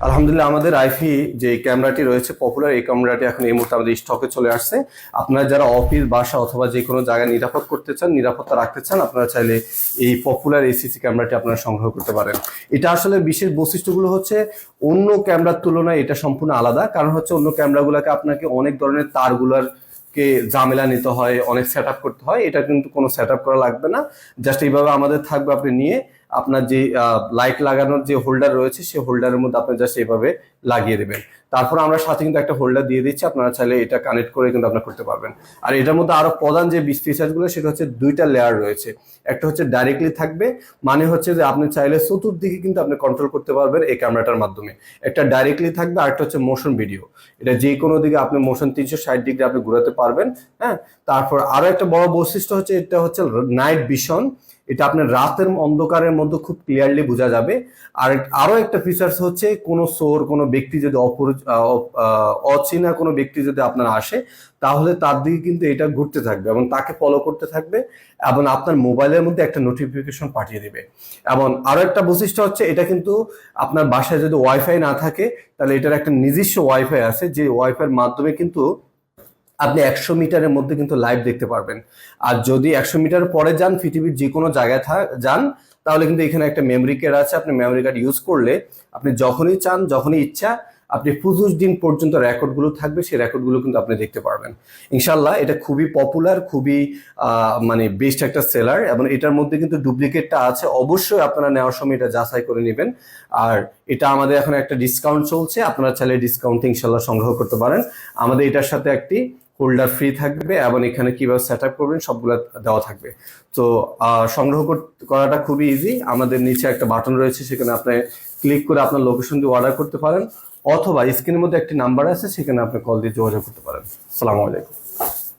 আলহামদুলিল্লাহ আমাদের আইফি যে ক্যামেরাটি রয়েছে পপুলার, এই ক্যামেরাটি এখন এই মুহূর্তে আমাদের স্টকে চলে আসছে। আপনারা যারা অফিস, বাসা অথবা যে কোনো জায়গায় নিরাপদ করতে চান, নিরাপত্তা রাখতে চান, আপনারা চাইলে এই পপুলার এসিসি ক্যামেরাটি আপনারা সংগ্রহ করতে পারেন। এটা আসলে বিশেষ বৈশিষ্ট্যগুলো হচ্ছে অন্য ক্যামেরার তুলনায় এটা সম্পূর্ণ আলাদা। কারণ হচ্ছে অন্য ক্যামেরাগুলোকে আপনাকে অনেক ধরনের তারগুলার কে ঝামেলা নিতে হয়, অনেক সেট আপ করতে হয়। এটা কিন্তু কোনো সেট আপ করা লাগবে না, জাস্ট এইভাবে আমাদের থাকবে। আপনি নিয়ে আপনার যে লাইট লাগানোর যে হোল্ডার রয়েছে সেই হোল্ডারের মধ্যে আপনি জাস্ট এইভাবে লাগিয়ে দেবেন। তারপর আমরা সাথে কিন্তু একটা হোল্ডার দিয়ে দিচ্ছি, আপনারা চাইলে এটা কানেক্ট করে কিন্তু আপনারা করতে পারবেন। আর এটার মধ্যে আরো প্রধান যে ফিচার্সগুলো সেটা হচ্ছে দুইটা লেয়ার রয়েছে। একটা হচ্ছে ডাইরেক্টলি থাকবে, মানে হচ্ছে যে আপনি চাইলে চতুর্দিকে কিন্তু আপনি কন্ট্রোল করতে পারবেন এই ক্যামেরাটার মাধ্যমে। একটা ডাইরেক্টলি থাকবে, আর একটা হচ্ছে মোশন ভিডিও। এটা যে কোনো দিকে আপনি মোশন 360 ডিগ্রি আপনি ঘুরাতে পারবেন। হ্যাঁ, তারপর আরো একটা বড় বৈশিষ্ট্য হচ্ছে এটা হচ্ছে নাইট ভিশন। এটা আপনার রাতের অন্ধকারের মধ্যে খুব ক্লিয়ারলি বোঝা যাবে। আর আরো একটা ফিচার্স হচ্ছে কোনো চোর, কোনো ব্যক্তি যদি অচেনা কোনো ব্যক্তি যদি আপনার আসে, তাহলে তার দিকে কিন্তু এটা ঘুরতে থাকবে এবং তাকে ফলো করতে থাকবে এবং আপনার মোবাইলের মধ্যে একটা নোটিফিকেশন পাঠিয়ে দিবে। এবং আরো একটা বৈশিষ্ট্য হচ্ছে এটা কিন্তু আপনার বাসায় যদি ওয়াইফাই না থাকে, তাহলে এটার একটা নিজস্ব ওয়াইফাই আছে, যে ওয়াইফাইয়ের মাধ্যমে কিন্তু আপনি 100 মিটারের মধ্যে কিন্তু লাইভ দেখতে পারবেন। আর যদি 100 মিটার পরে যান, পৃথিবীর যে কোনো জায়গায় যান, তাহলে কিন্তু এখানে একটা মেমরি কার্ড আছে। আপনি মেমরি কার্ড ইউজ করলে আপনি যখনই চান, যখনই ইচ্ছা, আপনি 25 দিন পর্যন্ত রেকর্ডগুলো থাকবে, সেই রেকর্ডগুলো কিন্তু আপনি দেখতে পারবেন। ইনশাল্লাহ এটা খুবই পপুলার, খুবই মানে বেস্ট একটা সেলার। এবং এটার মধ্যে কিন্তু ডুপ্লিকেটটা আছে, অবশ্যই আপনারা নেওয়ার সময় এটা যাচাই করে নেবেন। আর এটা আমাদের এখন একটা ডিসকাউন্ট চলছে, আপনারা চাইলে ডিসকাউন্টে ইনশাল্লাহ সংগ্রহ করতে পারেন। আমাদের এটার সাথে একটি হোল্ডার ফ্রি থাকবে এবং এখানে কিভাবে সেট আপ করবেন সবগুলো দেওয়া থাকবে। তো সংগ্রহ করাটা খুবই ইজি। আমাদের নিচে একটা বাটন রয়েছে, সেখানে আপনি ক্লিক করে আপনার লোকেশন দিয়ে অর্ডার করতে পারেন, অথবা স্ক্রিনের মধ্যে একটি নাম্বার আছে, সেখানে আপনি কল দিয়ে যোগাযোগ করতে পারেন। আসসালামু আলাইকুম।